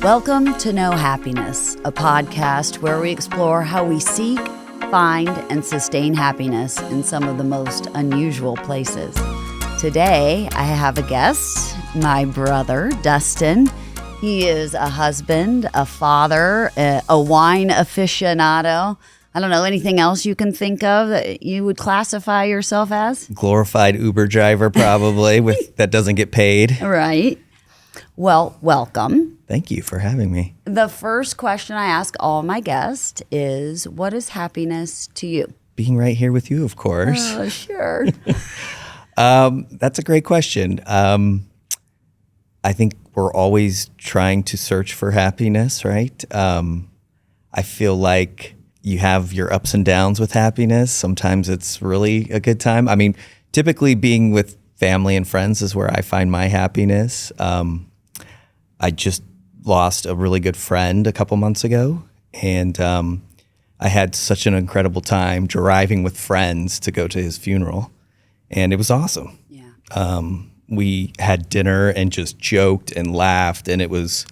Welcome to Know Happiness, a podcast where we explore how we seek, find, and sustain happiness in some of the most unusual places. Today, I have a guest, my brother, Dustin. He is a husband, a father, a wine aficionado. I don't know, anything else you can think of that you would classify yourself as? Glorified Uber driver, probably, that doesn't get paid. Right. Well, welcome. Thank you for having me. The first question I ask all my guests is, what is happiness to you? Being right here with you, of course. Oh, sure. That's a great question. I think we're always trying to search for happiness, right? I feel like you have your ups and downs with happiness. Sometimes it's really a good time. I mean, typically being with family and friends is where I find my happiness. I just lost a really good friend a couple months ago, and I had such an incredible time driving with friends to go to his funeral, and it was awesome. Yeah. We had dinner and just joked and laughed, and it was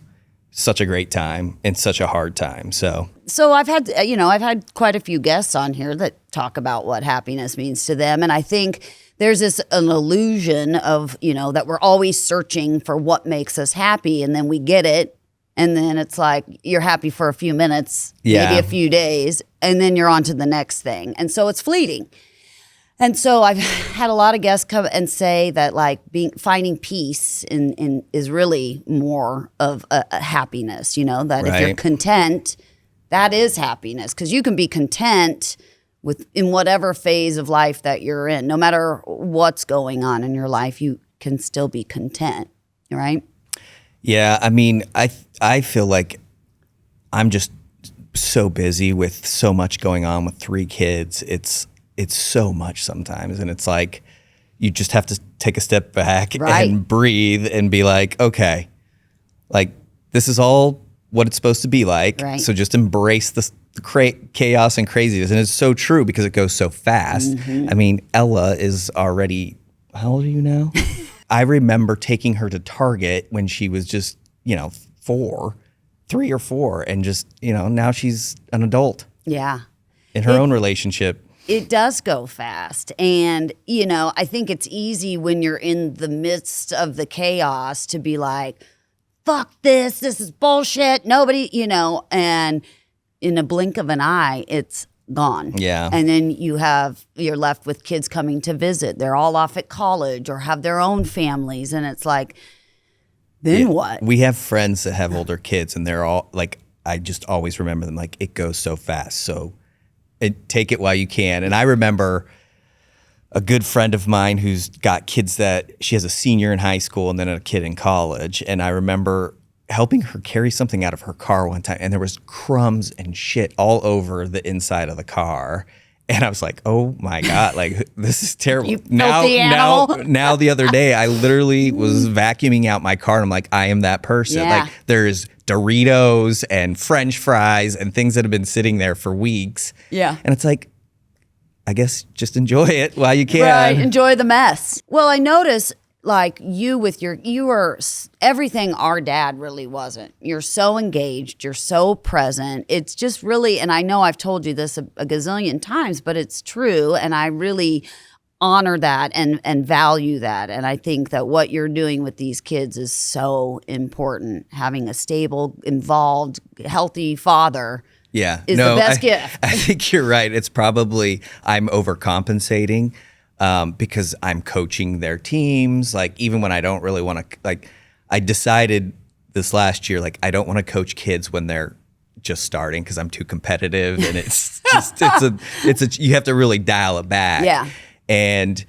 such a great time and such a hard time. So I've had quite a few guests on here that talk about what happiness means to them, and I think there's an illusion of, that we're always searching for what makes us happy, and then we get it, and then it's like you're happy for a few minutes, maybe a few days, and then you're on to the next thing. And so it's fleeting. And so I've had a lot of guests come and say that finding peace in is really more of a happiness, that if you're content, that is happiness, because you can be content in whatever phase of life that you're in. No matter what's going on in your life, you can still be content, right? yeah, I mean, I feel like I'm just so busy with so much going on with 3 kids. It's so much sometimes, and it's like you just have to take a step back and breathe and be like, okay, like this is all what it's supposed to be like. Right. So just embrace the chaos and craziness. And it's so true because it goes so fast. Mm-hmm. I mean, Ella is already, how old are you now? I remember taking her to Target when she was just, 3 or 4, and just, now she's an adult. Yeah. In her own relationship. It does go fast. And, I think it's easy when you're in the midst of the chaos to be like, fuck this is bullshit. Nobody, and in a blink of an eye, it's gone. Yeah. And then you're left with kids coming to visit. They're all off at college or have their own families. And it's like, then what? We have friends that have older kids, and they're all like, I just always remember them like, it goes so fast. So take it while you can. And I remember a good friend of mine who's got kids that she has a senior in high school and then a kid in college. And I remember helping her carry something out of her car one time, and there was crumbs and shit all over the inside of the car. And I was like, oh my God, like this is terrible. You filthy animal. Now the other day, I literally was vacuuming out my car, and I'm like, I am that person. Yeah. Like there's Doritos and French fries and things that have been sitting there for weeks. Yeah. And it's like, I guess just enjoy it while you can. Right, enjoy the mess. Well, I notice like you were everything our dad really wasn't. You're so engaged, you're so present. It's just really, and I know I've told you this a gazillion times, but it's true. And I really honor that and value that. And I think that what you're doing with these kids is so important. Having a stable, involved, healthy father is the best gift. I think you're right. It's probably I'm overcompensating because I'm coaching their teams. Like even when I don't really want to, like I decided this last year, like I don't want to coach kids when they're just starting because I'm too competitive, and it's just you have to really dial it back. Yeah. And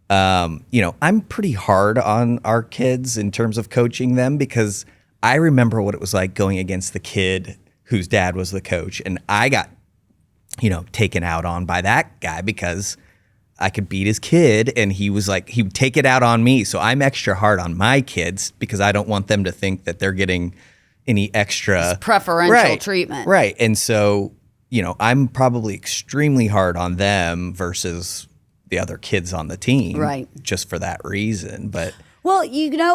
I'm pretty hard on our kids in terms of coaching them, because I remember what it was like going against the kid whose dad was the coach, and I got taken out on by that guy because I could beat his kid, and he was like, he would take it out on me. So I'm extra hard on my kids because I don't want them to think that they're getting any extra preferential treatment. Right. And so, I'm probably extremely hard on them versus the other kids on the team. Right. Just for that reason. But well,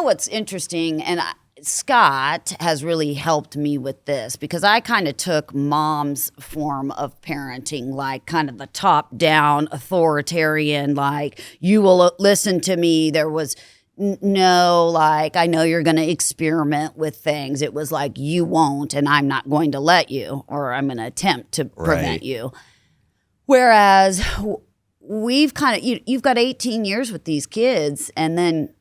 what's interesting, and Scott has really helped me with this because I kind of took mom's form of parenting, like kind of the top down authoritarian, like you will listen to me. There was no, like, I know you're going to experiment with things. It was like, you won't, and I'm not going to let you, or I'm going to attempt to prevent you. Whereas we've kind of, you've got 18 years with these kids, and then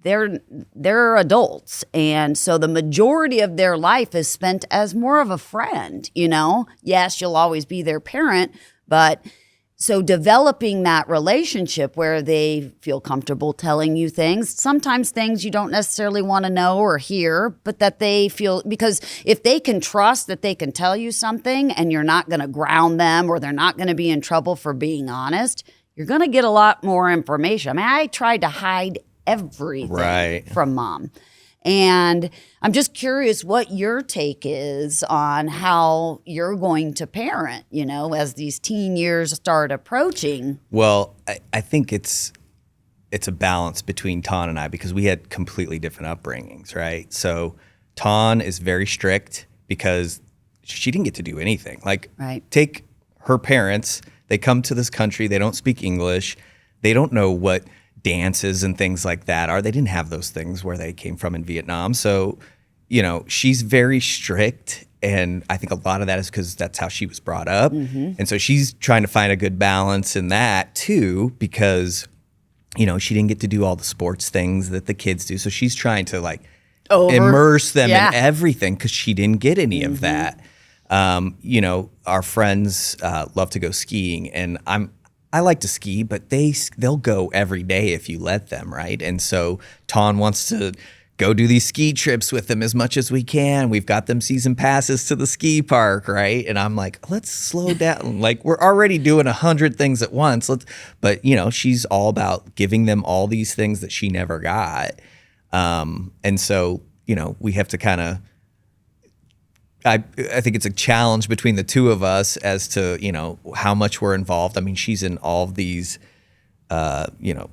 they're adults, and so the majority of their life is spent as more of a friend. Yes, you'll always be their parent, but so developing that relationship where they feel comfortable telling you things, sometimes things you don't necessarily want to know or hear, but that they feel, because if they can trust that they can tell you something and you're not going to ground them or they're not going to be in trouble for being honest, you're going to get a lot more information. I mean, I tried to hide everything from mom. And I'm just curious what your take is on how you're going to parent, as these teen years start approaching. Well, I think it's a balance between Ton and I because we had completely different upbringings, right? So Ton is very strict because she didn't get to do anything. Like, take her parents, they come to this country, they don't speak English, they don't know what dances and things like that are. They didn't have those things where they came from in Vietnam. So, she's very strict. And I think a lot of that is because that's how she was brought up. Mm-hmm. And so she's trying to find a good balance in that too, because, she didn't get to do all the sports things that the kids do. So she's trying to immerse them in everything because she didn't get any of that. Our friends love to go skiing, and I like to ski, but they'll go every day if you let them, right? And so Ton wants to go do these ski trips with them as much as we can. We've got them season passes to the ski park, right? And I'm like, let's slow down. Like, we're already doing 100 things at once. But she's all about giving them all these things that she never got. And so, we have to kind of, I think it's a challenge between the two of us as to, how much we're involved. I mean, she's in all of these,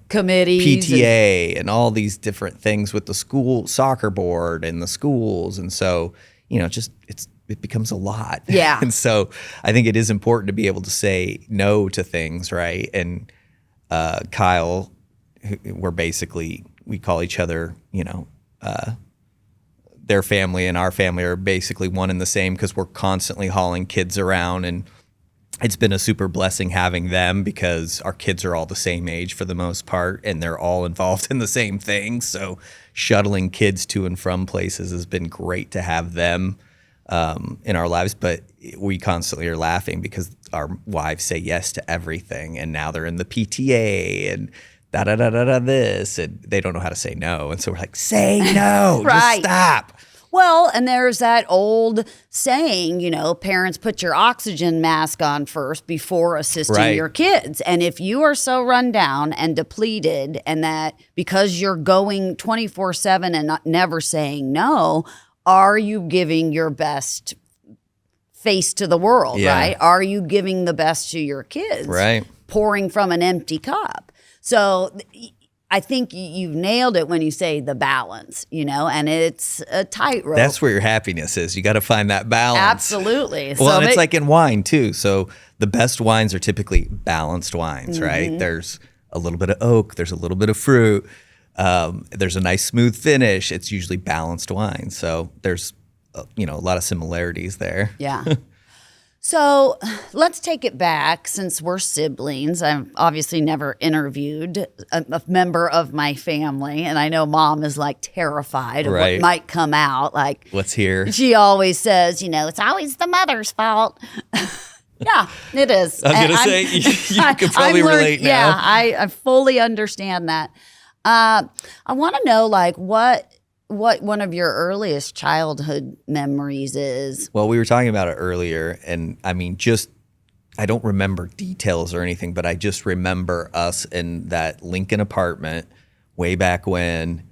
committees, PTA and all these different things with the school soccer board and the schools. And so, it becomes a lot. Yeah. And so I think it is important to be able to say no to things, right? And Kyle, we call each other, their family and our family are basically one and the same because we're constantly hauling kids around, and it's been a super blessing having them because our kids are all the same age for the most part and they're all involved in the same thing. So shuttling kids to and from places has been great to have them in our lives, but we constantly are laughing because our wives say yes to everything, and now they're in the PTA and this, and they don't know how to say no. And so we're like, say no, just stop. Well, and there's that old saying, parents, put your oxygen mask on first before assisting your kids. And if you are so run down and depleted, and that because you're going 24/7 and never saying no, are you giving your best face to the world, right? Are you giving the best to your kids? Right. Pouring from an empty cup. So I think you've nailed it when you say the balance, and it's a tightrope. That's where your happiness is. You got to find that balance. Absolutely. Well, and it's like in wine too. So the best wines are typically balanced wines, right? There's a little bit of oak. There's a little bit of fruit. There's a nice smooth finish. It's usually balanced wine. So there's, a lot of similarities there. Yeah. So let's take it back since we're siblings. I've obviously never interviewed a member of my family, and I know mom is like terrified of what might come out. Like, let's hear. She always says, it's always the mother's fault. Yeah, it is. I was going to say, you could probably relate now. Yeah, I fully understand that. I want to know, like, what one of your earliest childhood memories is. Well, we were talking about it earlier, and I mean, I don't remember details or anything, but I just remember us in that Lincoln apartment way back when,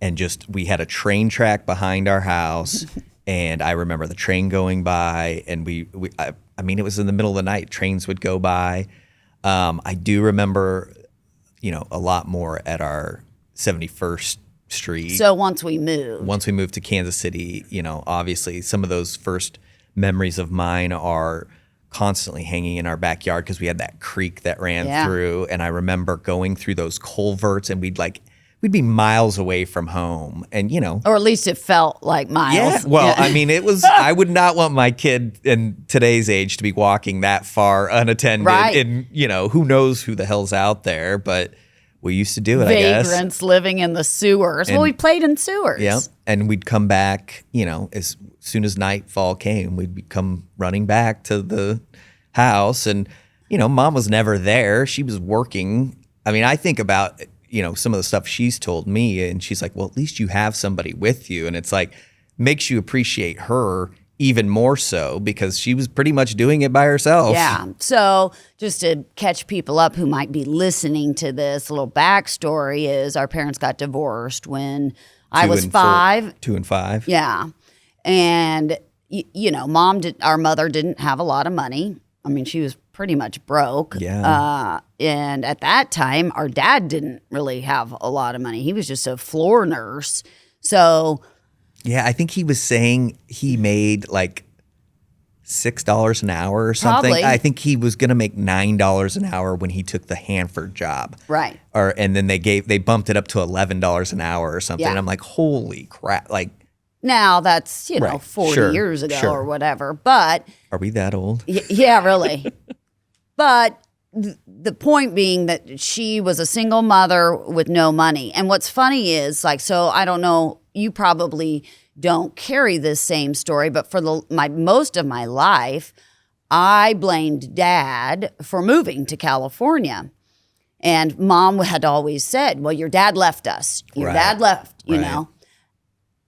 and we had a train track behind our house, and I remember the train going by, and I mean, it was in the middle of the night. Trains would go by. I do remember, a lot more at our 71st street. So once we moved to Kansas City, obviously some of those first memories of mine are constantly hanging in our backyard because we had that creek that ran through. And I remember going through those culverts, and we'd be miles away from home, and or at least it felt like miles. Yeah. Well, I mean, it was. I would not want my kid in today's age to be walking that far unattended. Right. And who knows who the hell's out there, but we used to do it. I guess vagrants living in the sewers. Well, we played in sewers. Yeah, and we'd come back. As soon as nightfall came, we'd come running back to the house, and Mom was never there. She was working. I mean, I think about some of the stuff she's told me, and she's like, well, at least you have somebody with you. And it's like, makes you appreciate her even more so because she was pretty much doing it by herself. Yeah. So just to catch people up who might be listening to this, a little backstory is our parents got divorced when I was 5. 2 and 5. Yeah. And, our mother didn't have a lot of money. I mean, she was pretty much broke. Yeah. And at that time, our dad didn't really have a lot of money. He was just a floor nurse. So yeah, I think he was saying he made like $6 an hour or something. Probably. I think he was going to make $9 an hour when he took the Hanford job. Right. And then they bumped it up to $11 an hour or something. Yeah. And I'm like, holy crap! Like now that's Right. 40 Sure. years ago Sure. or whatever. But are we that old? yeah, really. But the point being that she was a single mother with no money. And what's funny is so I don't know, you probably don't carry this same story, but for most of my life, I blamed Dad for moving to California. And Mom had always said, well, your dad left us. Your Right. dad left, you Right. know.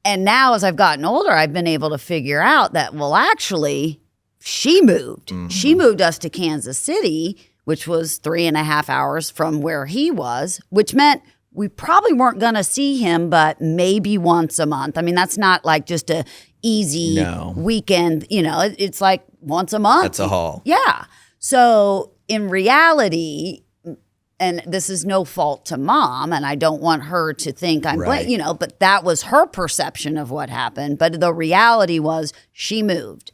And now as I've gotten older, I've been able to figure out that, well, actually, she moved. Mm-hmm. She moved us to Kansas City, which was 3.5 hours from where he was, which meant we probably weren't going to see him, but maybe once a month. I mean, that's not like just a easy weekend. It's like once a month. That's a haul. Yeah. So in reality, and this is no fault to Mom, and I don't want her to think I'm, Right. but that was her perception of what happened. But the reality was she moved.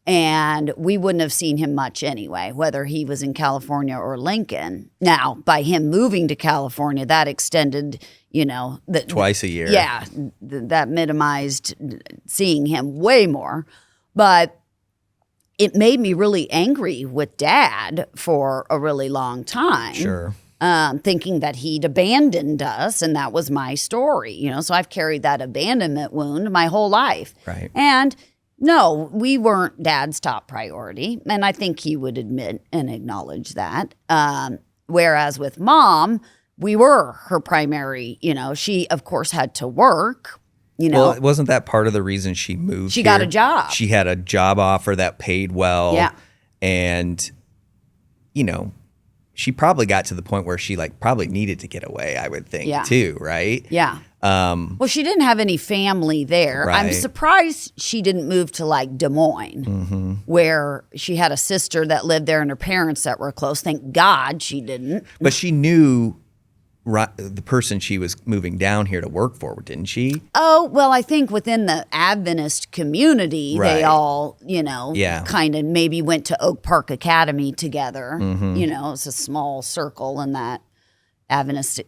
And we wouldn't have seen him much anyway, whether he was in California or Lincoln. Now, by him moving to California, that extended, Twice a year. Yeah, that minimized seeing him way more. But it made me really angry with Dad for a really long time. Sure. Thinking that he'd abandoned us, and that was my story. So I've carried that abandonment wound my whole life. Right. And no, we weren't Dad's top priority, and I think he would admit and acknowledge that. Whereas with Mom, we were her primary. She of course had to work. Well, wasn't that part of the reason she moved? She got a job. She had a job offer that paid well. Yeah. And, she probably got to the point where she probably needed to get away, I would think, too, right? Yeah. Well, she didn't have any family there. Right. I'm surprised she didn't move to Des Moines, where she had a sister that lived there and her parents that were close. Thank God she didn't. But she knew the person she was moving down here to work for, didn't she? Oh, well, I think within the Adventist community, Right. they all, Yeah. kind of maybe went to Oak Park Academy together. It's a small circle in that Adventist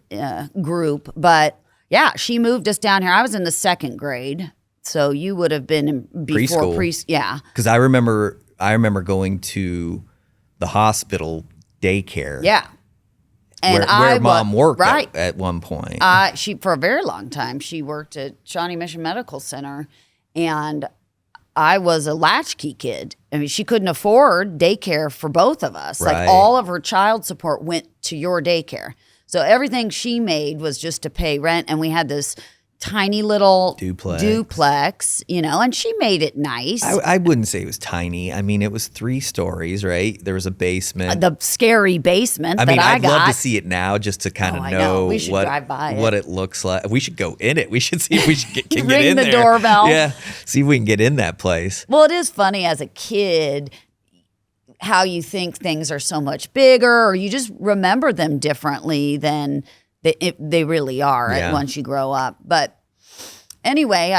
group. But yeah, she moved us down here. I was in the 2nd grade. So you would have been before Preschool. Yeah. Because I remember going to the hospital daycare. Yeah. And where Mom worked right. at one point. She for a very long time, she worked at Shawnee Mission Medical Center, and I was a latchkey kid. I mean, she couldn't afford daycare for both of us. Right. All of her child support went to your daycare. So everything she made was just to pay rent, and we had this tiny little duplex, and she made it nice. I wouldn't say it was tiny. I mean, it was 3 stories, right? There was a basement. The scary basement I mean, I'd got. love to see it now just to kind of know We should drive by what it looks like. We should go in it. We should see if we can get in there. Ring the doorbell. Yeah, see if we can get in that place. Well, it is funny as a kid how you think things are so much bigger, or you just remember them differently than They really are once you grow up. But anyway,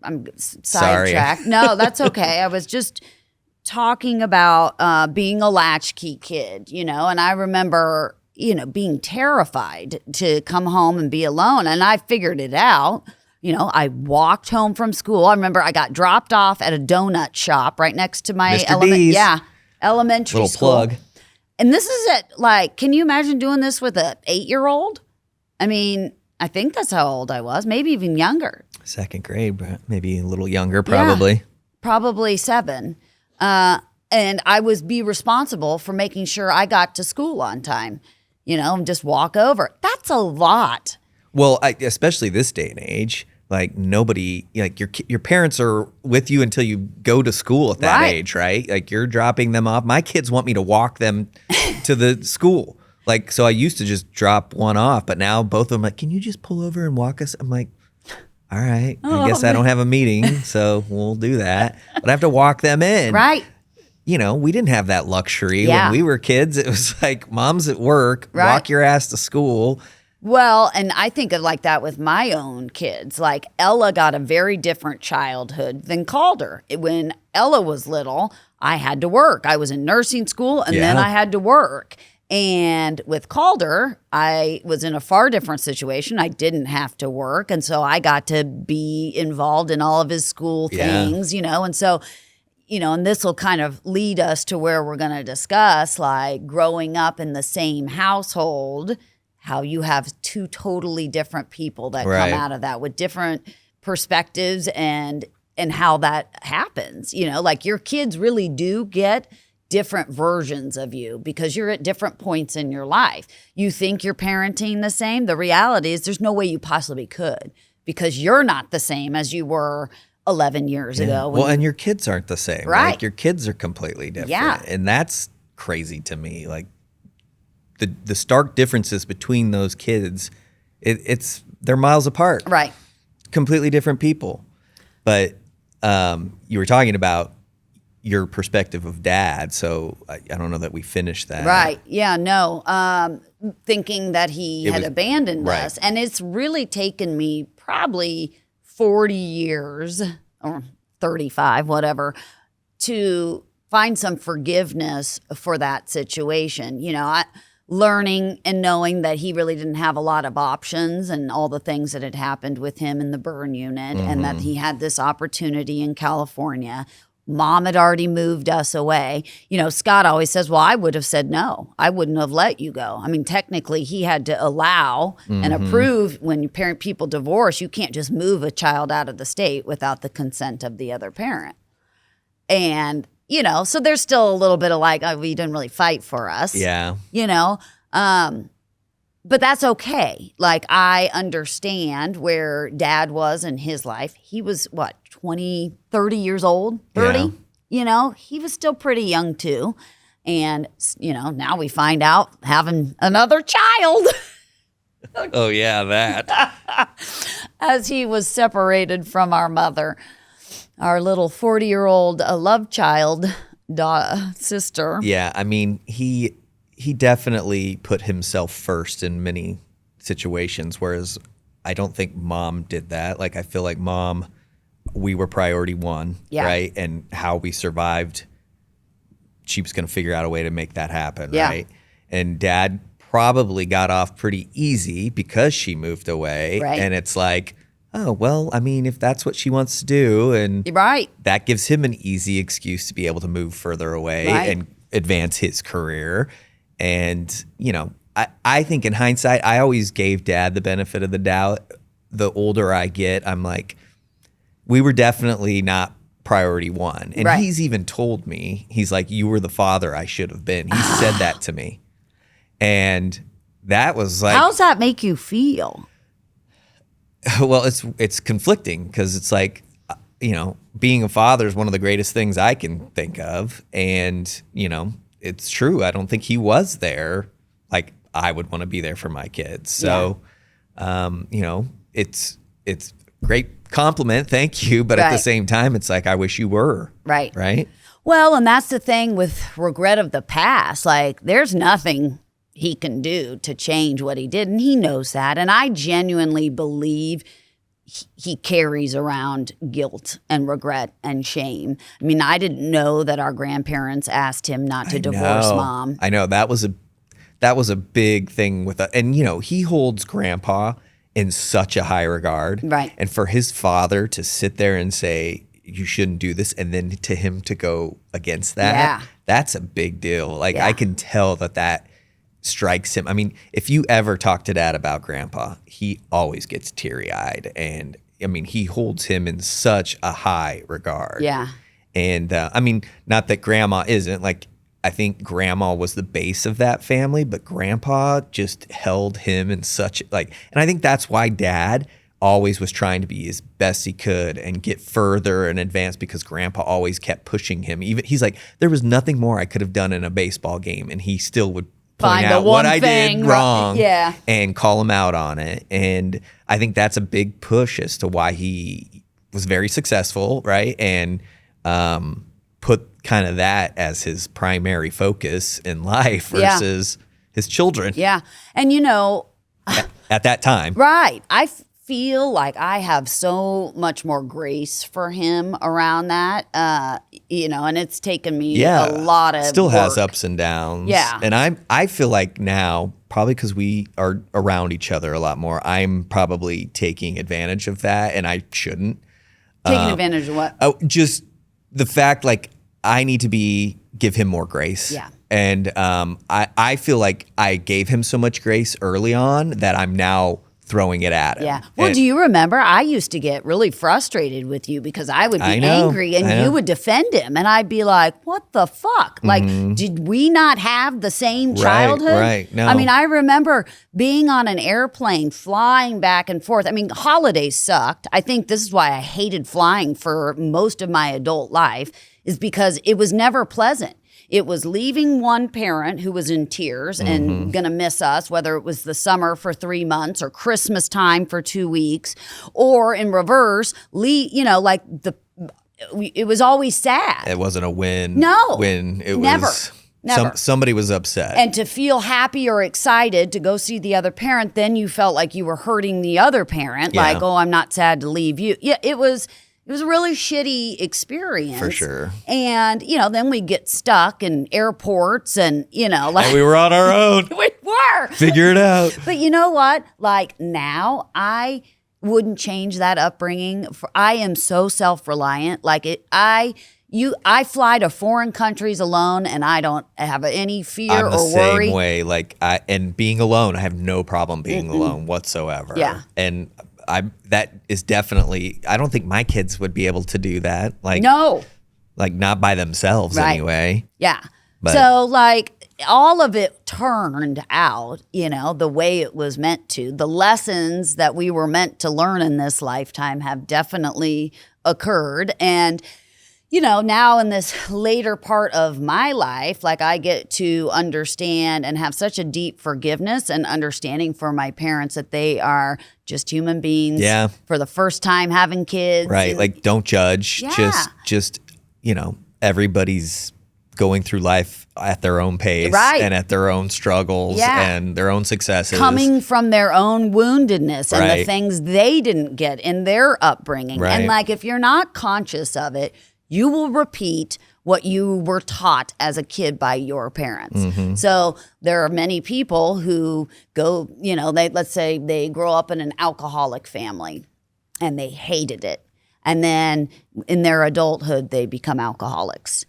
I'm sidetracked. No, that's okay. I was just talking about being a latchkey kid, and I remember, being terrified to come home and be alone. And I figured it out. I walked home from school. I remember I got dropped off at a donut shop right next to my elementary Little school. plug. And this is at can you imagine doing this with an 8-year-old? I mean, I think that's how old I was, maybe even younger. 2nd grade, maybe a little younger, probably. Yeah, probably 7. And I would be responsible for making sure I got to school on time, and just walk over. That's a lot. Well, especially this day and age, like nobody, like your parents are with you until you go to school at that age, right? Like you're dropping them off. My kids want me to walk them to the school. Like, so I used to just drop one off, but now both of them like, can you just pull over and walk us? I'm like, all right, I guess I don't have a meeting, so we'll do that. But I have to walk them in. Right. We didn't have that luxury when we were kids. It was like, mom's at work, walk your ass to school. Well, and I think of like that with my own kids. Like Ella got a very different childhood than Calder. When Ella was little, I had to work. I was in nursing school and then I had to work. And with Calder, I was in a far different situation. I didn't have to work. And so I got to be involved in all of his school things, And so, and this will kind of lead us to where we're going to discuss like growing up in the same household, how you have 2 totally different people that come out of that with different perspectives and how that happens. Like your kids really do get different versions of you because you're at different points in your life. You think you're parenting the same. The reality is there's no way you possibly could because you're not the same as you were 11 years ago. Well, and your kids aren't the same. Right. Like your kids are completely different. Yeah. And that's crazy to me. Like the stark differences between those kids, they're miles apart. Right. Completely different people. But you were talking about your perspective of dad, so I don't know that we finished that. Right. Yeah, no. Thinking that he had abandoned us. And it's really taken me probably 40 years or 35, whatever, to find some forgiveness for that situation. Learning and knowing that he really didn't have a lot of options and all the things that had happened with him in the burn unit and that he had this opportunity in California. Mom had already moved us away. Scott always says, well, I would have said no. I wouldn't have let you go. I mean, technically, he had to allow and approve when you parent people divorce. You can't just move a child out of the state without the consent of the other parent. And, so there's still a little bit of like, oh, you didn't really fight for us. Yeah. But that's okay. Like, I understand where dad was in his life. He was, 30 years old? 30? Yeah. He was still pretty young, too. And, now we find out having another child. Oh, yeah, that. As he was separated from our mother. Our little 40-year-old love child sister. Yeah, I mean, he definitely put himself first in many situations, whereas I don't think mom did that. Like, I feel like mom, we were priority one, right? And how we survived, she was going to figure out a way to make that happen, right? And dad probably got off pretty easy because she moved away. Right. And it's like, oh, well, I mean, if that's what she wants to do, and that gives him an easy excuse to be able to move further away and advance his career. And, I think in hindsight, I always gave dad the benefit of the doubt. The older I get, I'm like, we were definitely not priority one. And he's even told me, he's like, you were the father I should have been. He said that to me. And that was like, how's that make you feel? Well, it's conflicting because it's like, being a father is one of the greatest things I can think of. And, it's true. I don't think he was there like I would want to be there for my kids. So, it's great compliment. Thank you. But at the same time, it's like, I wish you were. Right. Right. Well, and that's the thing with regret of the past. Like, there's nothing he can do to change what he did. And he knows that. And I genuinely believe he carries around guilt and regret and shame. I mean, I didn't know that our grandparents asked him not to divorce mom. I know that was a big thing and he holds grandpa in such a high regard. Right. And for his father to sit there and say, you shouldn't do this, and then to him to go against that, that's a big deal. Like I can tell that strikes him. I mean, if you ever talk to Dad about grandpa, he always gets teary-eyed, and I mean, he holds him in such a high regard. Yeah. And I mean, not that grandma isn't, like, I think grandma was the base of that family, but grandpa just held him in such, like, and I think that's why Dad always was trying to be as best he could and get further and advance, because grandpa always kept pushing him. Even he's like, there was nothing more I could have done in a baseball game, and he still would point out what I did wrong and call him out on it. And I think that's a big push as to why he was very successful, right? And put kind of that as his primary focus in life versus his children. Yeah. And at that time. Right. I feel like I have so much more grace for him around that, and it's taken me a lot of still work. Has ups and downs. Yeah. And I feel like now, probably because we are around each other a lot more, I'm probably taking advantage of that, and I shouldn't. Taking advantage of what? Oh, just the fact, like, I need to give him more grace. Yeah. And I feel like I gave him so much grace early on that I'm now throwing it at him. Yeah. Well, do you remember? I used to get really frustrated with you because I would be angry and you would defend him. And I'd be like, what the fuck? Like, did we not have the same childhood? Right. No. I mean, I remember being on an airplane, flying back and forth. I mean, holidays sucked. I think this is why I hated flying for most of my adult life, is because it was never pleasant. It was leaving one parent who was in tears and going to miss us, whether it was the summer for 3 months or Christmas time for 2 weeks, or in reverse, it was always sad. It wasn't a win. No. It never. was Never. Somebody was upset. And to feel happy or excited to go see the other parent, then you felt like you were hurting the other parent. Like, oh, I'm not sad to leave you. Yeah, it was a really shitty experience. For sure. And, then we get stuck in airports and, like. And we were on our own. We were. Figure it out. But you know what? Like, now I wouldn't change that upbringing. I am so self-reliant. Like, I fly to foreign countries alone, and I don't have any fear or worry. I'm the same way. Like, and being alone, I have no problem being alone whatsoever. Yeah. And that is definitely, I don't think my kids would be able to do that. Like, no. Like, not by themselves anyway. Yeah. But, so, like, all of it turned out, the way it was meant to. The lessons that we were meant to learn in this lifetime have definitely occurred. And now in this later part of my life, like, I get to understand and have such a deep forgiveness and understanding for my parents that they are just human beings for the first time having kids. Right. And, like, don't judge. Yeah. Just, everybody's going through life at their own pace and at their own struggles and their own successes. Coming from their own woundedness and the things they didn't get in their upbringing. Right. And, like, if you're not conscious of it, you will repeat what you were taught as a kid by your parents. So there are many people who go, let's say they grow up in an alcoholic family and they hated it. And then in their adulthood, they become alcoholics.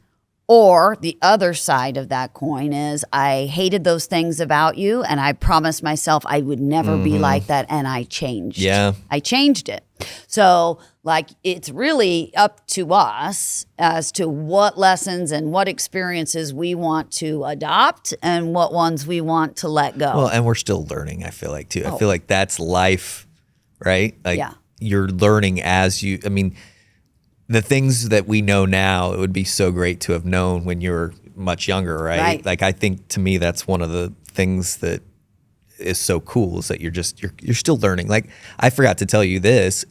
Or the other side of that coin is, I hated those things about you, and I promised myself I would never be like that, and I changed. Yeah. I changed it. So, like, it's really up to us as to what lessons and what experiences we want to adopt and what ones we want to let go. Well, and we're still learning, I feel like, too. I feel like that's life, right? Like, you're learning as you, the things that we know now, it would be so great to have known when you were much younger, right? Like, I think, to me, that's one of the things that is so cool, is that you're still learning. Like, I forgot to tell you this,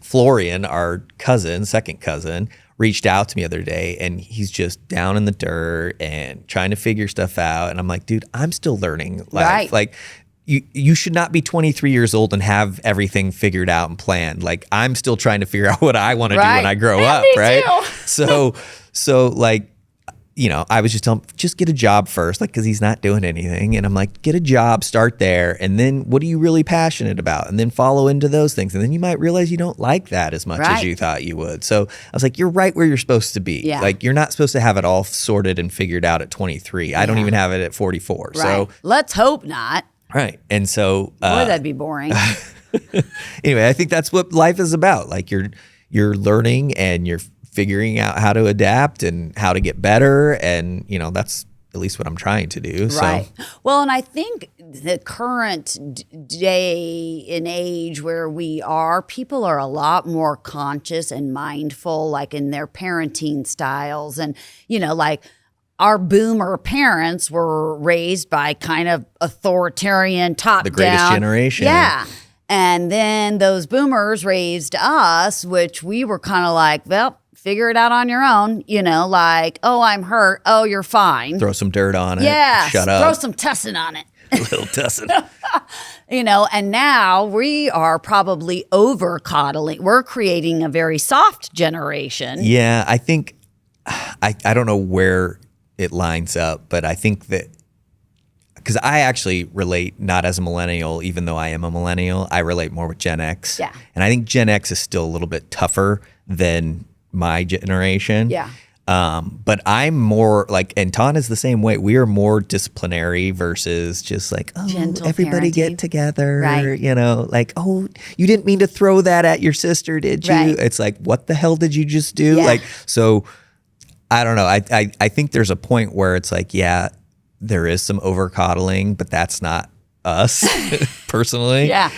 Florian, our cousin, second cousin, reached out to me the other day, and he's just down in the dirt and trying to figure stuff out. And I'm like, dude, I'm still learning life. Right. Like, you should not be 23 years old and have everything figured out and planned. Like, I'm still trying to figure out what I want to do when I grow up, me right? too. So like, you know, I was just telling him, just get a job first, like, because he's not doing anything. And I'm like, get a job, start there. And then what are you really passionate about? And then follow into those things. And then you might realize you don't like that as much as you thought you would. So I was like, you're right where you're supposed to be. Yeah. Like, you're not supposed to have it all sorted and figured out at 23. I don't even have it at 44. Right. So let's hope not. right. And so Boy, that'd be boring. anyway, I think that's what life is about. Like, you're learning and you're figuring out how to adapt and how to get better. And, you know, that's at least what I'm trying to do. Right. So, Well, and I think the current day and age where we are, people are a lot more conscious and mindful, like in their parenting styles. And, you know, like our boomer parents were raised by kind of authoritarian, top down. the greatest generation. Yeah. And then those boomers raised us, which we were kind of like, well, figure it out on your own, you know, like, oh, I'm hurt. Oh, you're fine. Throw some dirt on it. Yeah. Shut up. Throw some tussin on it. Little Dustin. You know, and now we are probably over coddling. We're creating a very soft generation. Yeah, I think, I don't know where it lines up, but I think that, because I actually relate not as a millennial, even though I am a millennial, I relate more with Gen X. Yeah. And I think Gen X is still a little bit tougher than my generation. Yeah. But I'm more like, and Ton is the same way. We are more disciplinary versus just like, oh, Gentle everybody parenting. get together. Right. You know, like, oh, you didn't mean to throw that at your sister, did you? Right. It's like, what the hell did you just do? Yeah. Like, so I don't know. I think there's a point where it's like, yeah, there is some over coddling, but that's not us personally. Yeah.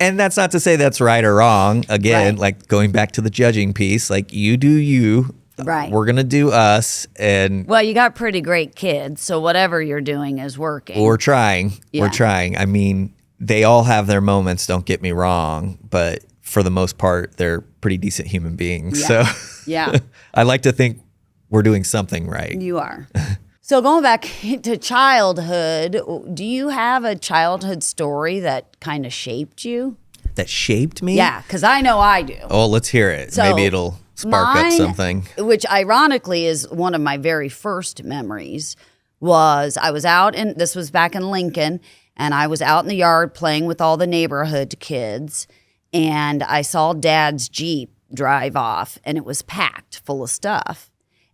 And that's not to say that's right or wrong. Again, Right. like going back to the judging piece, like you do you. Right. We're going to do us. And Well, you got pretty great kids, so whatever you're doing is working. we're trying. Yeah. We're trying. I mean, they all have their moments, don't get me wrong. But for the most part, they're pretty decent human beings. Yeah. So Yeah, I like to think we're doing something right. you are. So going back to childhood, do you have a childhood story that kind of shaped you? That shaped me? Yeah, because I know I do. Oh, let's hear it. So Maybe it'll spark up mine, something. Which ironically is one of my very first memories, was I was out in, this was back in Lincoln, and I was out in the yard playing with all the neighborhood kids, and I saw Dad's Jeep drive off, and it was packed full of stuff.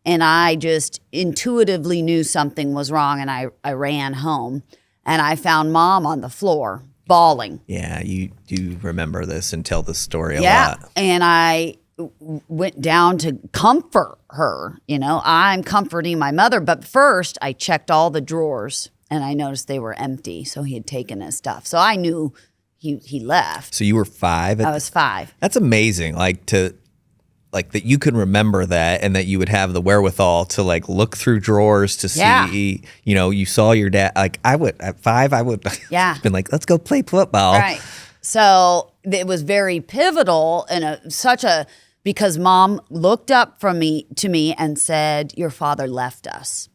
And I just intuitively knew something was wrong, and I ran home, and I found Mom on the floor bawling. Yeah, you do remember this and tell the story a lot. And I went down to comfort her. You know, I'm comforting my mother. But first, I checked all the drawers and I noticed they were empty. So he had taken his stuff. So I knew he left. So you were 5? I was 5. That's amazing. Like that you could remember that and that you would have the wherewithal to like look through drawers to see, Yeah. you know, you saw your dad. Like I would at 5, I would Yeah. been like, let's go play football. Right. So it was very pivotal and because Mom looked up to me and said, "Your father left us."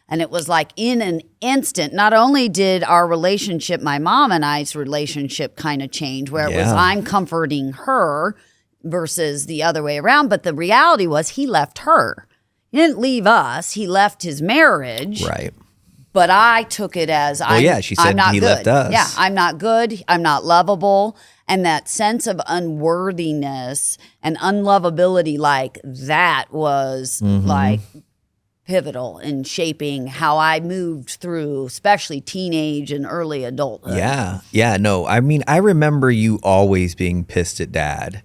And it was like in an instant, not only did our relationship, my mom and I's relationship kind of change, where it was Yeah. I'm comforting her versus the other way around. But the reality was he left her. He didn't leave us. He left his marriage. Right. But I took it as she said I'm not he good. left us. Yeah, I'm not good. I'm not lovable. And that sense of unworthiness and unlovability, like that was like pivotal in shaping how I moved through, especially teenage and early adulthood. Yeah. Yeah. No, I mean, I remember you always being pissed at Dad.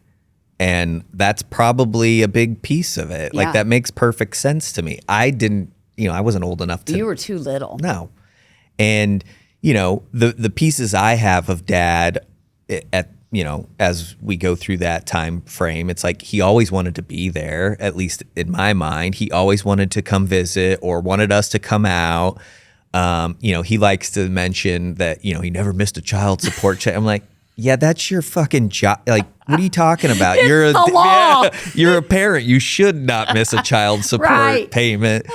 And that's probably a big piece of it. Yeah. Like that makes perfect sense to me. I didn't, I wasn't old enough to. You were too little. No. And, the pieces I have of Dad as we go through that time frame, it's like he always wanted to be there, at least in my mind. He always wanted to come visit or wanted us to come out. He likes to mention that, he never missed a child support check. I'm like, Yeah, that's your fucking job. Like, what are you talking about? You're the law. You're a parent. You should not miss a child support Right. payment.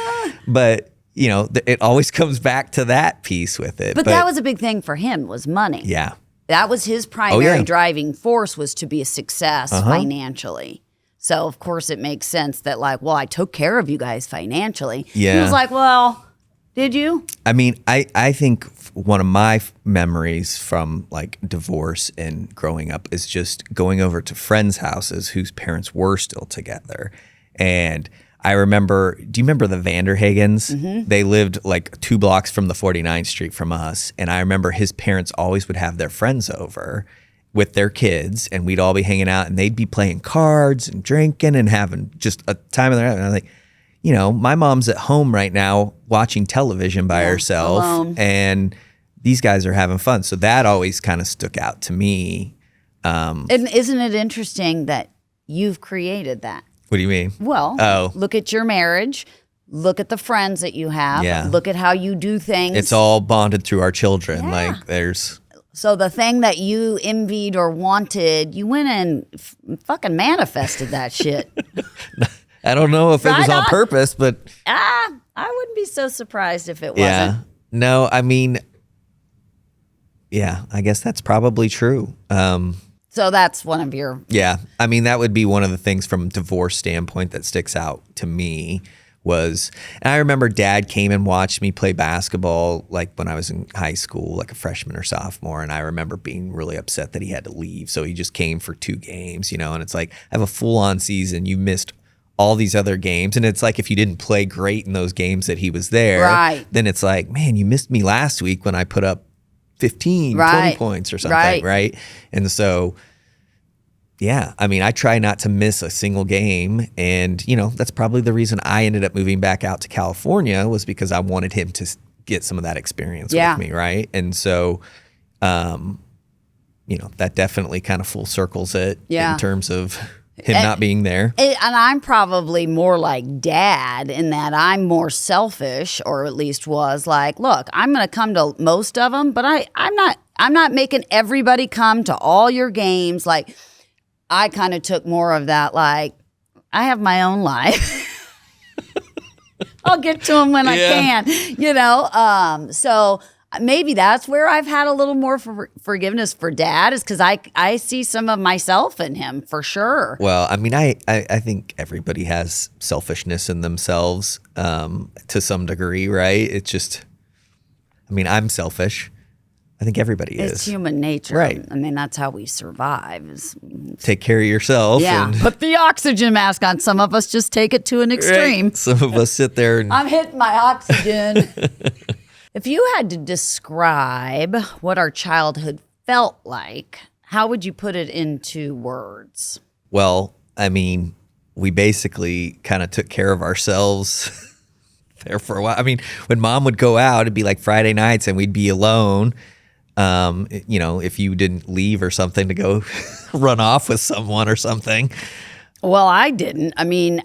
But, it always comes back to that piece with it. But that was a big thing for him, was money. Yeah. That was his primary driving force, was to be a success financially. So, of course, it makes sense that, like, well, I took care of you guys financially. Yeah. He was like, well, did you? I mean, I think one of my memories from like divorce and growing up is just going over to friends' houses whose parents were still together. And I remember, do you remember the Vanderhagens? Mm-hmm. They lived like 2 blocks from the 49th Street from us. And I remember his parents always would have their friends over with their kids, and we'd all be hanging out, and they'd be playing cards and drinking and having just a time of their life. And I'm like, my mom's at home right now watching television by herself, alone. and these guys are having fun. So that always kind of stuck out to me. And isn't it interesting that you've created that? What do you mean? Well, look at your marriage. Look at the friends that you have. Yeah. Look at how you do things. It's all bonded through our children. Yeah. Like there's... So the thing that you envied or wanted, you went and fucking manifested that shit. I don't know if it was on on. purpose, but... I wouldn't be so surprised if it Yeah. wasn't. No, I mean... Yeah, I guess that's probably true. So that's one of your... Yeah. I mean, that would be one of the things from a divorce standpoint that sticks out to me was, and I remember Dad came and watched me play basketball like when I was in high school, like a freshman or sophomore. And I remember being really upset that he had to leave. So he just came for 2 games, and it's like, I have a full on season. You missed all these other games. And it's like, if you didn't play great in those games that he was there, Right. then it's like, man, you missed me last week when I put up 15, 20 points or something, right? And so, yeah, I mean, I try not to miss a single game. And, that's probably the reason I ended up moving back out to California, was because I wanted him to get some of that experience with me, right? And so, that definitely kind of full circles it in terms of him not being there. And I'm probably more like Dad in that I'm more selfish, or at least was like, look, I'm going to come to most of them, but I'm not making everybody come to all your games. Like, I kind of took more of that, like, I have my own life. I'll get to them when I can, So maybe that's where I've had a little more forgiveness for Dad, is because I see some of myself in him for sure. Well, I mean, I think everybody has selfishness in themselves to some degree, right? It's just, I mean, I'm selfish. I think everybody is. It's human nature. Right. I mean, that's how we survive. Take care of yourself. Yeah. And, put the oxygen mask on. Some of us just take it to an extreme. Right. Some of us sit there and... I'm hitting my oxygen. If you had to describe what our childhood felt like, how would you put it into words? Well, I mean, we basically kind of took care of ourselves there for a while. I mean, when Mom would go out, it'd be like Friday nights and we'd be alone. If you didn't leave or something to go run off with someone or something. Well, I didn't. I mean,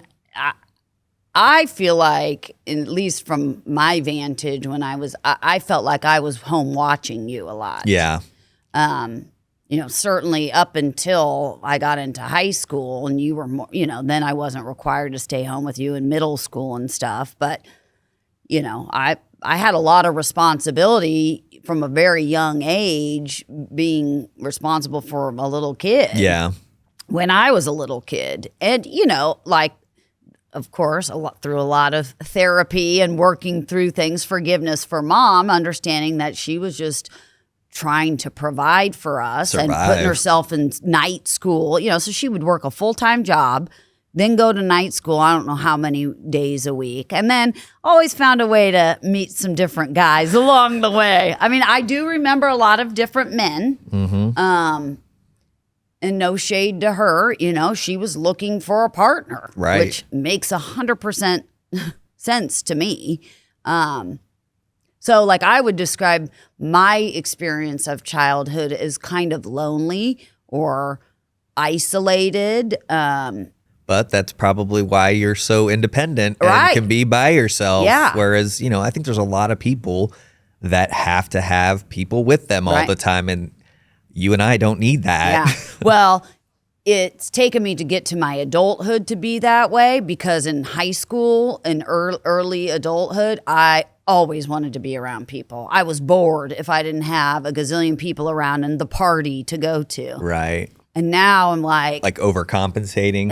I feel like, at least from my vantage, when I felt like I was home watching you a lot. Yeah. Certainly up until I got into high school, and you were more, then I wasn't required to stay home with you in middle school and stuff. But, I had a lot of responsibility from a very young age, being responsible for a little kid. Yeah. When I was a little kid. And, of course, through a lot of therapy and working through things, forgiveness for Mom, understanding that she was just trying to provide for us and putting herself in night school, so she would work a full-time job, then go to night school, I don't know how many days a week, and then always found a way to meet some different guys along the way. I mean, I do remember a lot of different men. Mm-hmm. And no shade to her, she was looking for a partner, right? Which makes 100% sense to me. So, like, I would describe my experience of childhood as kind of lonely or isolated. But that's probably why you're so independent and Right. can be by yourself. Yeah. Whereas, I think there's a lot of people that have to have people with them all Right. the time. And you and I don't need that. Yeah. Well, it's taken me to get to my adulthood to be that way, because in high school and early adulthood, I always wanted to be around people. I was bored if I didn't have a gazillion people around and the party to go to. Right. And now I'm like overcompensating.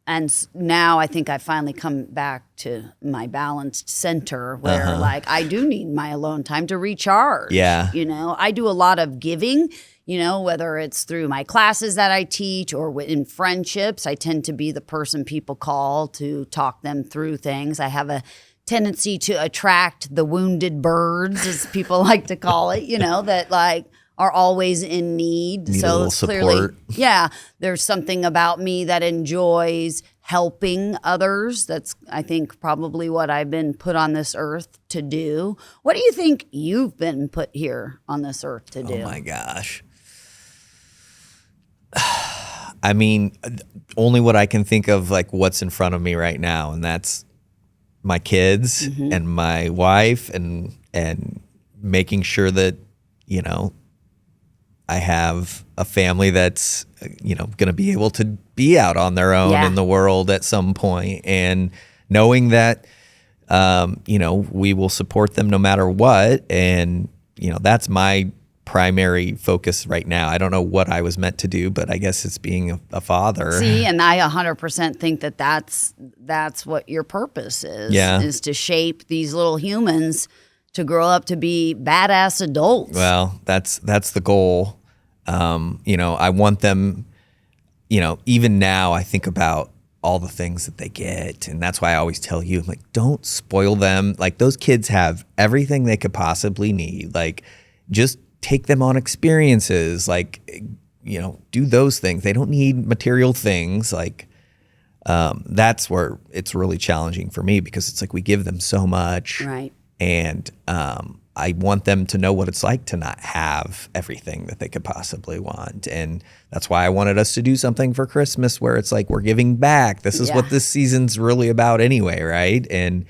And now I think I finally come back to my balanced center where like I do need my alone time to recharge. Yeah. You know, I do a lot of giving, you know, whether it's through my classes that I teach or in friendships. I tend to be the person people call to talk them through things. I have a tendency to attract the wounded birds, as people like to call it, you know, that like are always in need. Need a so little clearly, support. yeah, there's something about me that enjoys helping others. That's, I think, probably what I've been put on this earth to do. What do you think you've been put here on this earth to do? Oh my gosh. I mean, only what I can think of, like what's in front of me right now, and that's my kids and my wife, and making sure that, you know, I have a family that's, you know, going to be able to be out on their own in the world at some point, and knowing that, you know, we will support them no matter what. And, you know, that's my primary focus right now. I don't know what I was meant to do, but I guess it's being a father. See, and I 100% think that that's what your purpose is, is to shape these little humans to grow up to be badass adults. Well, that's the goal. You know, I want them, you know, even now I think about all the things that they get. And that's why I always tell you, I'm like, don't spoil them. Like, those kids have everything they could possibly need. Like, just take them on experiences. Like, you know, do those things. They don't need material things. Like, that's where it's really challenging for me, because it's like we give them so much. Right. And I want them to know what it's like to not have everything that they could possibly want. And that's why I wanted us to do something for Christmas where it's like we're giving back. This is what this season's really about anyway, right? And,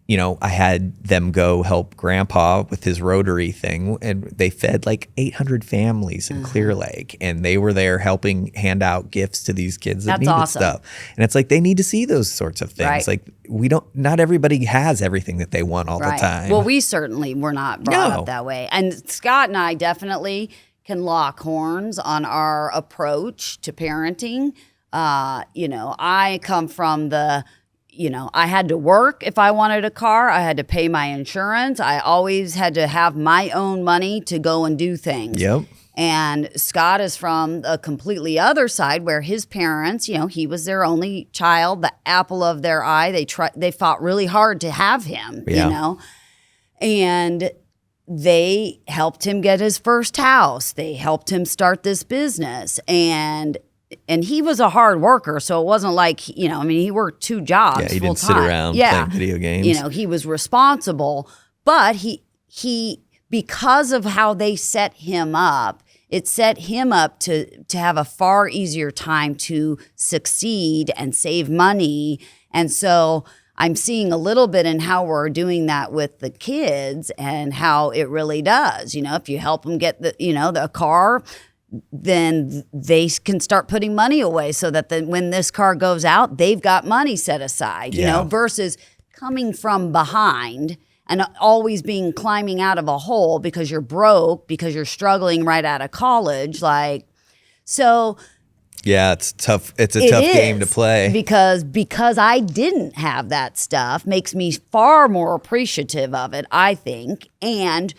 you know, I had them go help Grandpa with his Rotary thing, and they fed like 800 families in Clear Lake, and they were there helping hand out gifts to these kids that needed stuff. And it's like, they need to see those sorts of things. Right. Like, not everybody has everything that they want all the time. Well, we certainly were not brought up that way. And Scott and I definitely can lock horns on our approach to parenting. You know, I come from you know, I had to work if I wanted a car. I had to pay my insurance. I always had to have my own money to go and do things. Yep. And Scott is from a completely other side, where his parents, you know, he was their only child, the apple of their eye. They fought really hard to have him, you know, and they helped him get his first house. They helped him start this business, and he was a hard worker, so it wasn't like, you know, I mean, he worked 2 jobs. Yeah, he full didn't sit time. around playing video games. You know, he was responsible, but he because of how they set him up, it set him up to have a far easier time to succeed and save money. And so I'm seeing a little bit in how we're doing that with the kids and how it really does. You know, if you help them get the car, then they can start putting money away so that when this car goes out, they've got money set aside, you know, versus coming from behind and always climbing out of a hole because you're broke, because you're struggling right out of college. Like, so. Yeah, it's tough. It's a tough game to play. Because I didn't have that stuff makes me far more appreciative of it, I think, and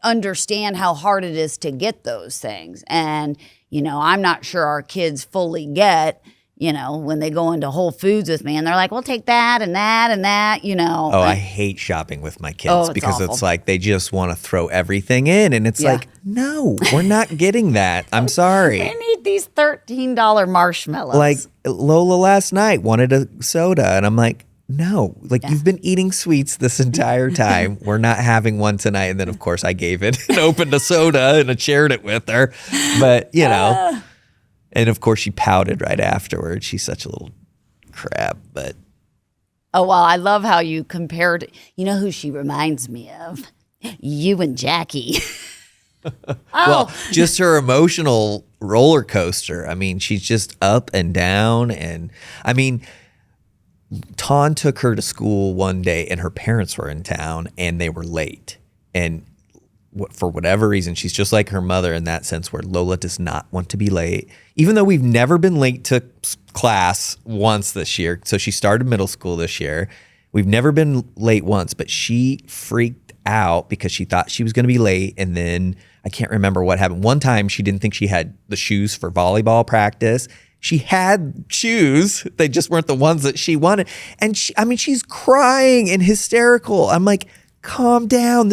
understand how hard it is to get those things. And, you know, I'm not sure our kids fully get, you know, when they go into Whole Foods with me and they're like, we'll take that and that and that, you know. Oh, I hate shopping with my kids because it's like they just want to throw everything in. And it's like, no, we're not getting that. I'm sorry. They need these $13 marshmallows. Like Lola last night wanted a soda. And I'm like, no, like you've been eating sweets this entire time. We're not having one tonight. And then, of course, I gave it and opened a soda and I shared it with her. But, you know, and of course she pouted right afterwards. She's such a little crap, but. Oh, well, I love how you compared. You know who she reminds me of? You and Jackie. Well, just her emotional roller coaster. I mean, she's just up and down. And I mean, Ton took her to school one day and her parents were in town and they were late. And for whatever reason, she's just like her mother in that sense where Lola does not want to be late, even though we've never been late to class once this year. So she started middle school this year. We've never been late once, but she freaked out because she thought she was going to be late. And then I can't remember what happened. One time she didn't think she had the shoes for volleyball practice. She had shoes. They just weren't the ones that she wanted. And she's crying and hysterical. I'm like, calm down.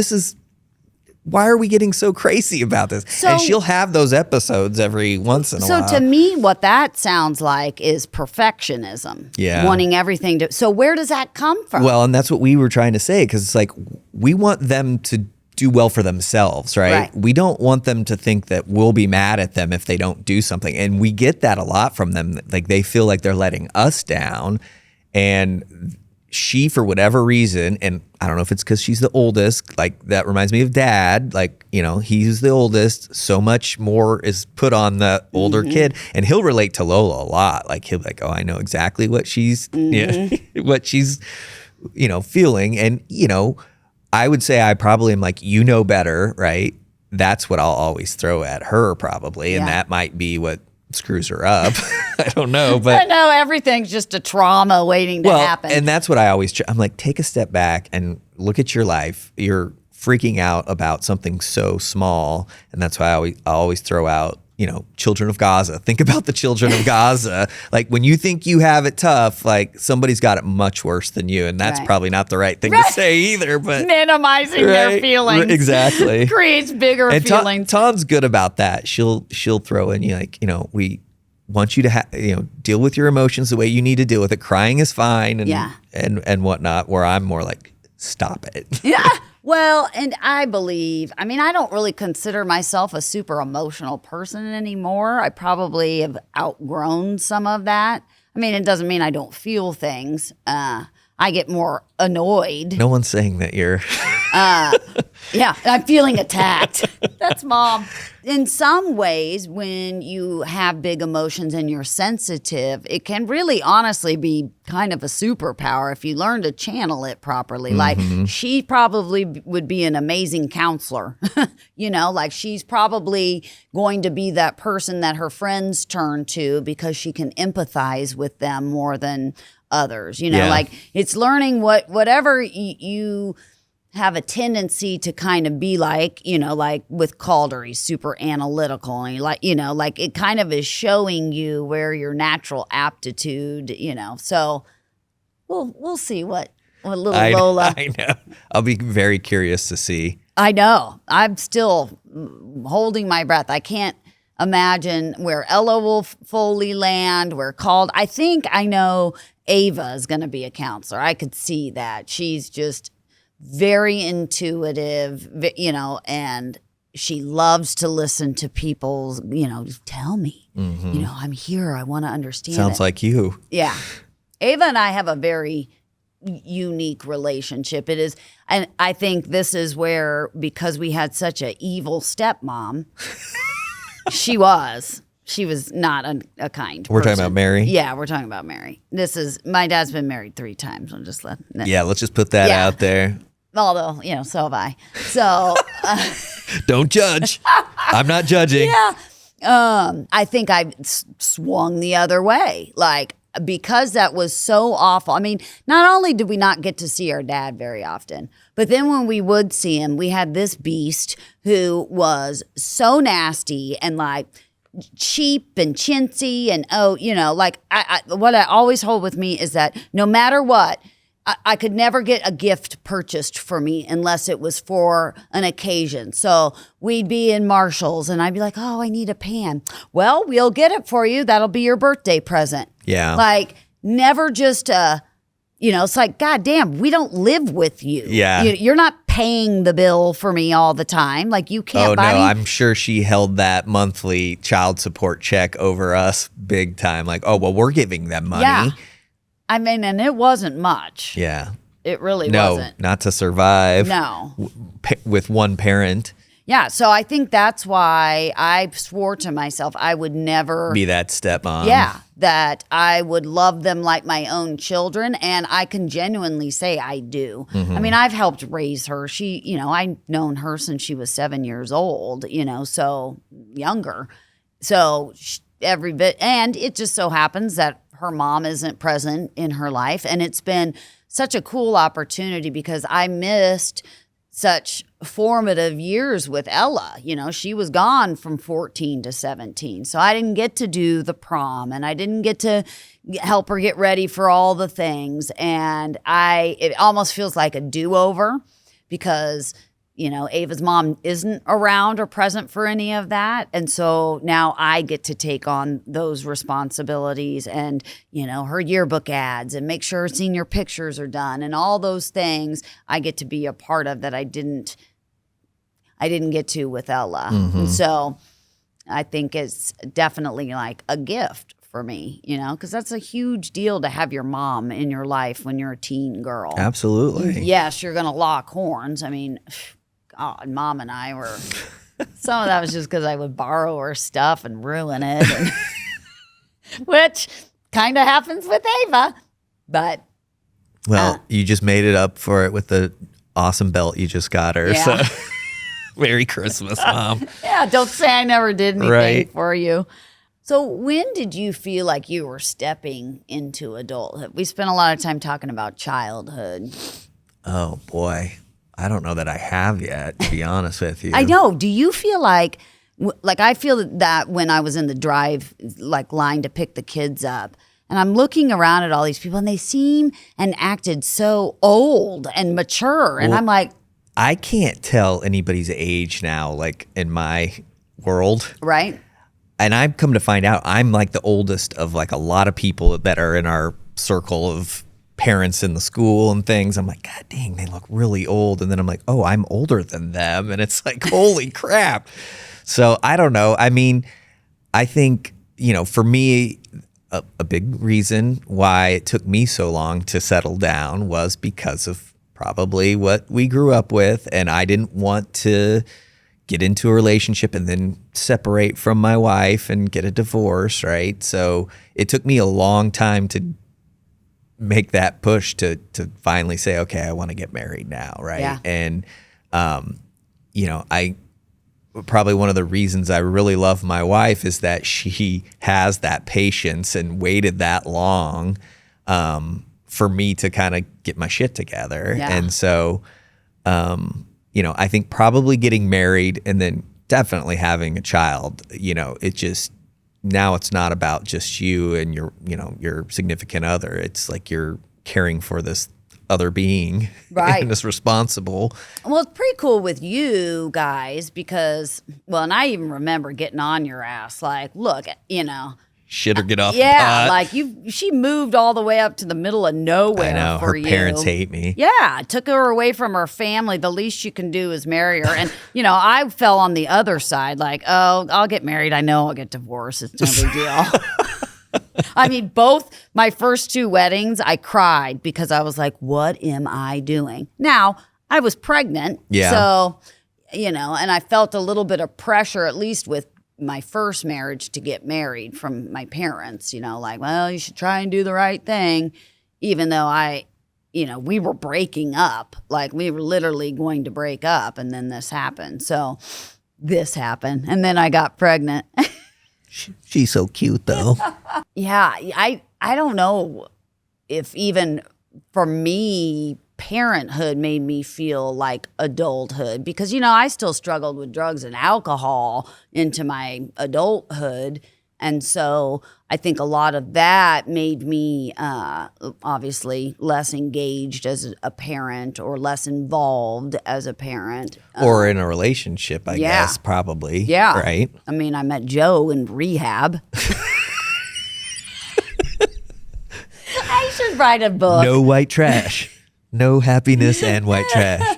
Why are we getting so crazy about this? And she'll have those episodes every once in a while. So to me, what that sounds like is perfectionism. Yeah. Wanting everything to. So where does that come from? Well, and that's what we were trying to say, because it's like we want them to do well for themselves, right? We don't want them to think that we'll be mad at them if they don't do something. And we get that a lot from them. Like they feel like they're letting us down. And she, for whatever reason, and I don't know if it's because she's the oldest, like that reminds me of Dad, like, he's the oldest, so much more is put on the older kid, and he'll relate to Lola a lot. Like he'll be like, oh, I know exactly what she's what she's feeling. And I would say I probably am like, better, right? That's what I'll always throw at her probably, and that might be what screws her up. I don't know, but I know everything's just a trauma waiting to happen. And that's what I always I'm like, take a step back and look at your life. You're freaking out about something so small, and that's why I always throw out, children of Gaza. Think about the children of Gaza. Like when you think you have it tough, like somebody's got it much worse than you, and that's probably not the right thing to say either. But minimizing their feelings exactly creates bigger feelings. Tom's good about that. She'll throw in you like, we want you to deal with your emotions the way you need to deal with it. Crying is fine and whatnot. Where I'm more like, stop it. Yeah. Well, and I don't really consider myself a super emotional person anymore. I probably have outgrown some of that. I mean, it doesn't mean I don't feel things. I get more annoyed. No one's saying that you're... Yeah, I'm feeling attacked. That's Mom. In some ways, when you have big emotions and you're sensitive, it can really honestly be kind of a superpower if you learn to channel it properly. Like she probably would be an amazing counselor. Like she's probably going to be that person that her friends turn to because she can empathize with them more than others. Like it's learning whatever you have a tendency to kind of be like, like with Calder, he's super analytical, and like it kind of is showing you where your natural aptitude, so we'll see what little Lola. I know. I'll be very curious to see. I know. I'm still holding my breath. I can't imagine where Ella will fully land, where I think I know Ava is going to be a counselor. I could see that. She's just very intuitive, and she loves to listen to people, tell me, I'm here. I want to understand. Sounds like you. Yeah. Ava and I have a very unique relationship. It is, and I think this is where, because we had such an evil stepmom, she was not a kind We're person. talking about Mary? Yeah, we're talking about Mary. My dad's been married 3 times. I'm just letting Yeah, let's just put that out there. Although, so have I. So don't judge. I'm not judging. Yeah. I think I swung the other way. Like, because that was so awful. I mean, not only did we not get to see our dad very often, but then when we would see him, we had this beast who was so nasty and like cheap and chintzy and like what I always hold with me is that no matter what, I could never get a gift purchased for me unless it was for an occasion. So we'd be in Marshall's and I'd be like, oh, I need a pan. Well, we'll get it for you. That'll be your birthday present. Yeah. Like never just, it's like, God damn, we don't live with you. Yeah. You're not paying the bill for me all the time. Like you can't buy me. I'm sure she held that monthly child support check over us big time. Like, oh, well, we're giving them money. Yeah. I mean, and it wasn't much. Yeah. It really wasn't. No, not to survive. No. With one parent. Yeah, so I think that's why I swore to myself I would never Be that stepmom. Yeah, that I would love them like my own children, and I can genuinely say I do. I mean, I've helped raise her. I've known her since she was 7 years old, so younger. So every bit, and it just so happens that her mom isn't present in her life, and it's been such a cool opportunity because I missed such formative years with Ella. She was gone from 14 to 17. So I didn't get to do the prom and I didn't get to help her get ready for all the things. And it almost feels like a do-over because Ava's mom isn't around or present for any of that. And so now I get to take on those responsibilities and, her yearbook ads and make sure her senior pictures are done and all those things I get to be a part of that I didn't get to with Ella. And so I think it's definitely like a gift for me, because that's a huge deal to have your mom in your life when you're a teen girl. Absolutely. Yes, you're going to lock horns. I mean, God, Mom and I were, some of that was just because I would borrow her stuff and ruin it, which kind of happens with Ava. But well, you just made it up for it with the awesome belt you just got her. Yeah. So Merry Christmas, Mom. Yeah, don't say I never did anything Right. for you. So when did you feel like you were stepping into adulthood? We spent a lot of time talking about childhood. Oh, boy. I don't know that I have yet, to be honest with you. I know. Do you feel like I feel that when I was in the drive, line to pick the kids up, and I'm looking around at all these people, and they seem and acted so old and mature, and I'm like, I can't tell anybody's age now, in my world. right? And I've come to find out I'm the oldest of a lot of people that are in our circle of parents in the school and things. I'm like, God dang, they look really old. And then I'm like, oh, I'm older than them. And it's holy crap. So I don't know. I mean, I think, for me, a big reason why it took me so long to settle down was because of probably what we grew up with. And I didn't want to get into a relationship and then separate from my wife and get a divorce, right? So it took me a long time to make that push to finally say, okay, I want to get married now, right? Yeah. And, I probably one of the reasons I really love my wife is that she has that patience and waited that long for me to kind of get my shit together. Yeah. And so, I think probably getting married and then definitely having a child, it just, now it's not about just you and your significant other. It's you're caring for this other being, Right. and is responsible. Well, it's pretty cool with you guys because, and I even remember getting on your ass, look, Shit or get off the yeah, pot. she moved all the way up to the middle of nowhere. I know, for her you. parents hate me. Yeah, took her away from her family. The least you can do is marry her. And, I fell on the other side, I'll get married. I know I'll get divorced. It's no big deal. I mean, both my first two weddings, I cried because I was like, what am I doing? Now, I was pregnant. Yeah. So, and I felt a little bit of pressure, at least with my first marriage, to get married from my parents, well, you should try and do the right thing, even though we were breaking up, we were literally going to break up, and then this happened. So this happened, and then I got pregnant. She's so cute, though. Yeah, I don't know if even for me, parenthood made me feel like adulthood because, I still struggled with drugs and alcohol into my adulthood. And so I think a lot of that made me obviously less engaged as a parent or less involved as a parent. Or in a relationship, I yeah. guess, probably. Yeah. Right? I mean, I met Joe in rehab. I should write a book. No white trash. No happiness and white trash.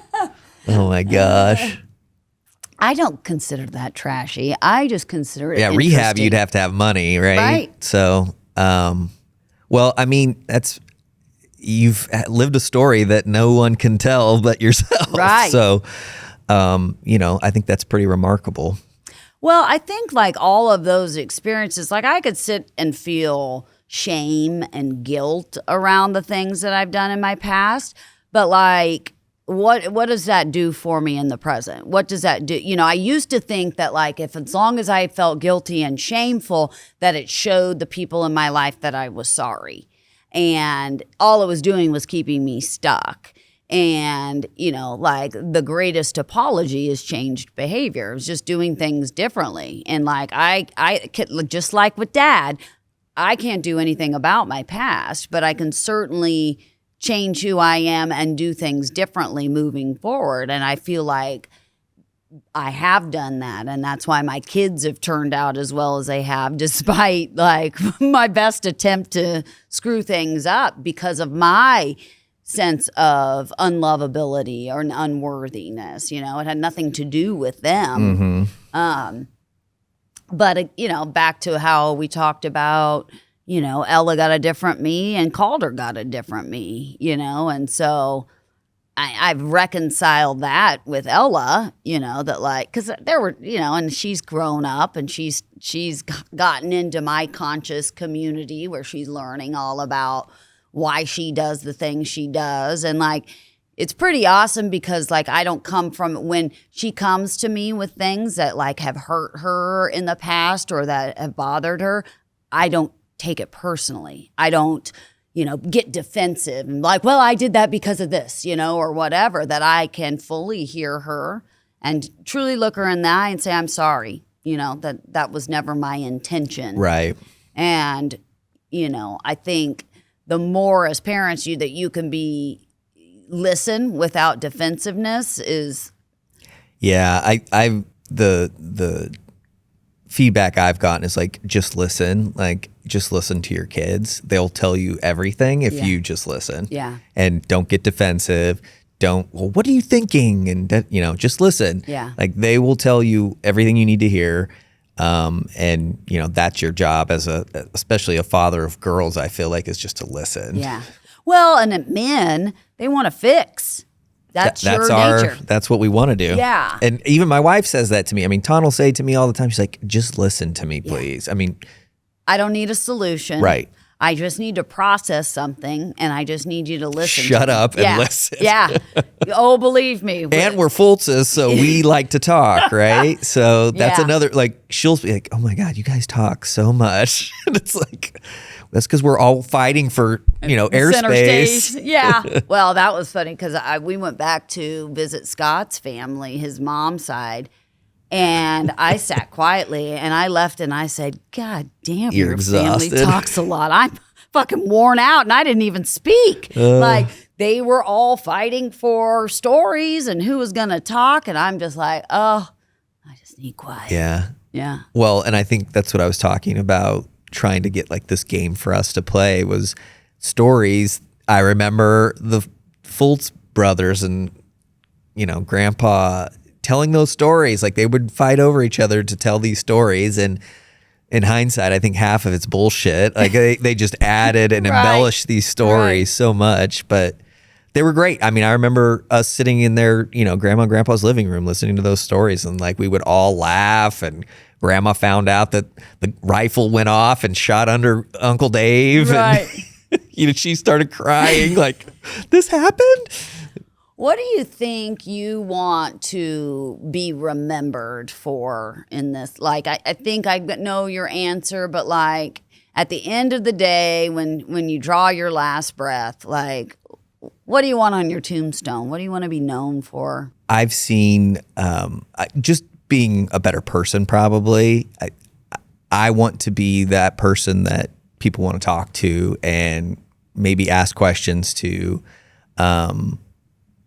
Oh, my gosh. I don't consider that trashy. I just consider it Yeah, rehab, you'd have to have money, right? Right. So, well, I mean, you've lived a story that no one can tell but yourself. Right. So, I think that's pretty remarkable. Well, I think like all of those experiences, like I could sit and feel shame and guilt around the things that I've done in my past, but like what does that do for me in the present? What does that do? I used to think that like if as long as I felt guilty and shameful, that it showed the people in my life that I was sorry. And all it was doing was keeping me stuck. And, like the greatest apology is changed behavior. It was just doing things differently. And like I just like with Dad, I can't do anything about my past, but I can certainly change who I am and do things differently moving forward. And I feel like I have done that. And that's why my kids have turned out as well as they have, despite like my best attempt to screw things up because of my sense of unlovability or unworthiness. It had nothing to do with them. But, back to how we talked about, Ella got a different me and Calder got a different me, and so I've reconciled that with Ella, that like, because there were, and she's grown up and she's gotten into my conscious community where she's learning all about why she does the things she does. And like, it's pretty awesome because like I don't come from when she comes to me with things that like have hurt her in the past or that have bothered her, I don't take it personally. I don't, get defensive and like, well, I did that because of this, or whatever, that I can fully hear her and truly look her in the eye and say, I'm sorry, that was never my intention. Right. And, I think the more as parents that you can listen without defensiveness is. Yeah. The feedback I've gotten is like, just listen to your kids. They'll tell you everything if you just listen. Yeah. And don't get defensive. Well, what are you thinking? And just listen. Yeah. Like they will tell you everything you need to hear. And that's your job as especially a father of girls, I feel like, is just to listen. Yeah. Well, and men, they want to fix. That's your nature. That's what we want to do. Yeah. And even my wife says that to me. I mean, Ton will say to me all the time, she's like, just listen to me, please. Yeah. I mean, I don't need a solution. Right. I just need to process something and I just need you to listen. Shut up and listen. Yeah. Oh, believe me. And we're Fultses, so we like to talk, right? So that's another, like, she'll be like, oh my God, you guys talk so much. And it's like, that's because we're all fighting for, airspace. Yeah. Well, that was funny because we went back to visit Scott's family, his mom's side. And I sat quietly and I left and I said, God damn, You're your exhausted. family talks a lot. I'm fucking worn out and I didn't even speak. Like they were all fighting for stories and who was going to talk. And I'm just like, oh, I just need quiet. Yeah. Yeah. Well, and I think that's what I was talking about, trying to get like this game for us to play was stories. I remember the Fults brothers and, Grandpa telling those stories. Like they would fight over each other to tell these stories. And in hindsight, I think half of it's bullshit. Like they just added and embellished these stories so much, but they were great. I mean, I remember us sitting in their, Grandma and Grandpa's living room listening to those stories and like we would all laugh, and Grandma found out that the rifle went off and shot under Uncle Dave. Right. And, she started crying like, this happened? What do you think you want to be remembered for in this? Like, I think I know your answer, but like at the end of the day, when you draw your last breath, like, what do you want on your tombstone? What do you want to be known for? I've seen just being a better person, probably. I want to be that person that people want to talk to and maybe ask questions to.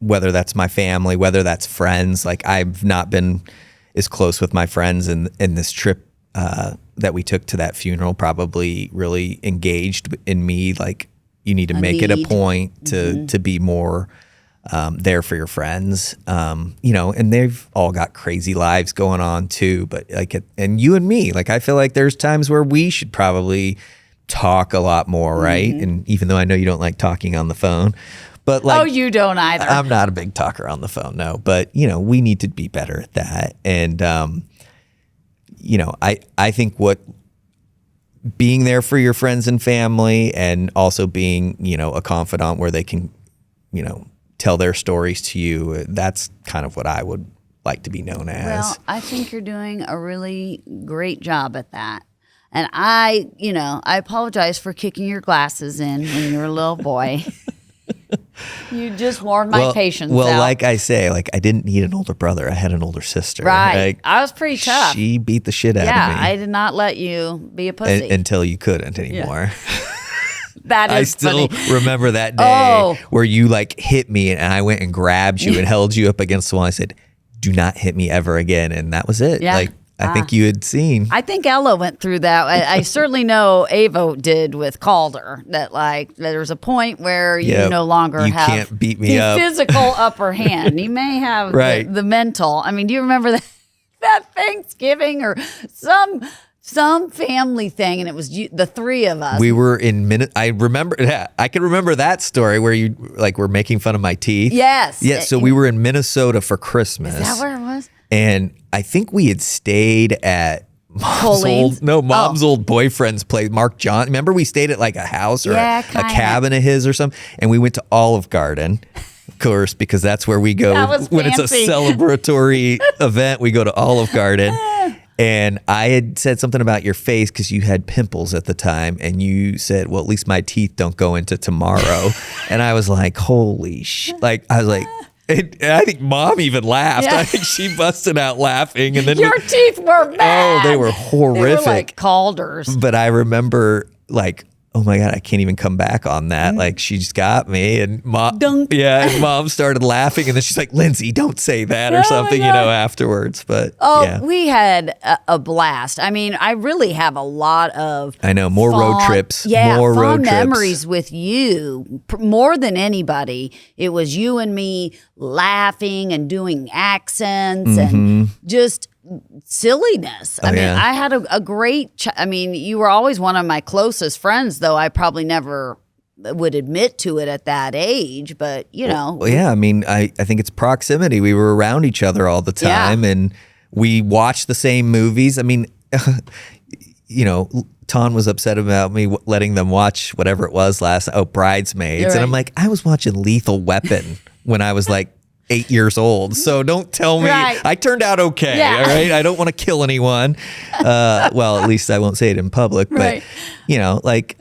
Whether that's my family, whether that's friends. Like I've not been as close with my friends, and this trip that we took to that funeral probably really engaged in me. Like you need to make it a point to be more there for your friends, and they've all got crazy lives going on too. But and you and me, like I feel like there's times where we should probably talk a lot more, right? And even though I know you don't like talking on the phone, But like, Oh, you don't either. I'm not a big talker on the phone, no. But we need to be better at that. And I think what being there for your friends and family, and also being a confidant where they can tell their stories to you, that's kind of what I would like to be known as. Well, I think you're doing a really great job at that. And I apologize for kicking your glasses in when you were a little boy. You just warmed my patience Well, out. like I say, I didn't need an older brother. I had an older sister. Right. I was pretty tough. She beat the shit out of me. Yeah, I did not let you be a pussy. Until you couldn't anymore. That is I still funny. remember that day where you hit me, and I went and grabbed you and held you up against the wall. I said, "Do not hit me ever again." And that was it. Yeah. I think you had seen. I think Ella went through that. I certainly know Ava did with Calder. That there was a point where you no longer you have can't beat me the up. physical upper hand. You may have Right. the mental. I mean, do you remember that Thanksgiving or some family thing, and it was the three of us. We were in I remember. Yeah, I can remember that story where you were making fun of my teeth. Yes. Yeah. So we were in Minnesota for Christmas. Is that where it was? And I think we had stayed at Colleen's? mom's old boyfriend's place, Mark John. Remember, we stayed at a house or a kinda. cabin of his or something, and we went to Olive Garden, of course, because that's where we go That was when it's a fancy. celebratory event. We go to Olive Garden. And I had said something about your face because you had pimples at the time. And you said, well, at least my teeth don't go into tomorrow. And I was like, holy shit. I was like, and I think Mom even laughed. Yeah. I think she busted out laughing. And then Your teeth were bad. they were horrific. They were like Calders. But I remember oh my God, I can't even come back on that. She's got me. And Mom, Dunk. yeah, and Mom started laughing. And then she's like, Lindsay, don't say that or something, afterwards. But we had a blast. I mean, I really have a lot of I know, more road trips. More fond road trips. memories with you. More than anybody, it was you and me laughing and doing accents and just silliness. I mean, yeah. I had a great you were always one of my closest friends, though I probably never would admit to it at that age, but Well, yeah, I mean, I think it's proximity. We were around each other all the time, and we watched the same movies. I mean, Ton was upset about me letting them watch whatever it was Bridesmaids. You're And I'm right. like, I was watching Lethal Weapon when I was 8 years old. So don't tell me. Right. I turned out okay. Yeah. All right. I don't want to kill anyone. Well, at least I won't say it in public. But, Right.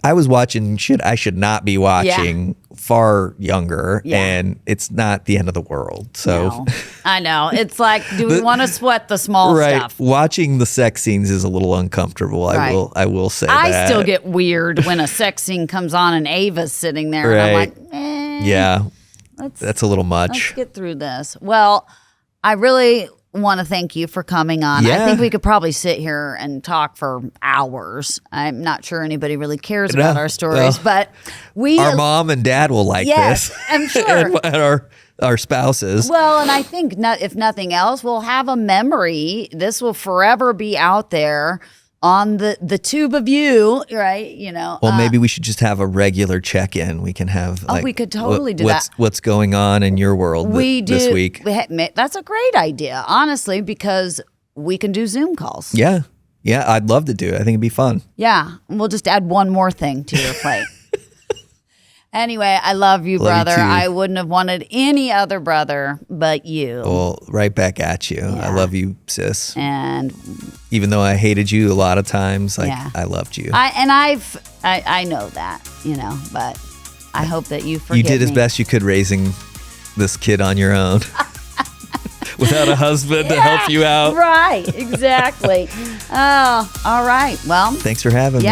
I was watching shit I should not be watching far younger. Yeah. And it's not the end of the world. So. No. I know. It's like, do we want to sweat the small Right. stuff? Watching the sex scenes is a little uncomfortable. Right. I will say I that. still get weird when a sex scene comes on and Ava's sitting there and I'm Right. like, Yeah. let's That's a little let's much. get through this. Well, I really want to thank you for coming on. I Yeah. think we could probably sit here and talk for hours. I'm not sure anybody really cares about No. our stories, Well, but we Our mom and dad will like Yes, this. I'm sure. and our spouses. Well, and I think if nothing else, we'll have a memory. This will forever be out there on the tube of you, right? Well, maybe we should just have a regular check-in. We can have we could totally do that. What's going on in your world this week? That's a great idea, honestly, because we can do Zoom calls. Yeah. Yeah, I'd love to do it. I think it'd be fun. Yeah. We'll just add one more thing to your plate. Anyway, I love you, Love you brother. too. I wouldn't have wanted any other brother but you. Well, right back at you. I love you, sis. And Even though I hated you a lot of times, Yeah. I loved you. I know that, but I hope that you forgive You did as me. best you could raising this kid on your own. Without a husband to help you out. Right, exactly. Oh, all right. Well, Thanks for having me.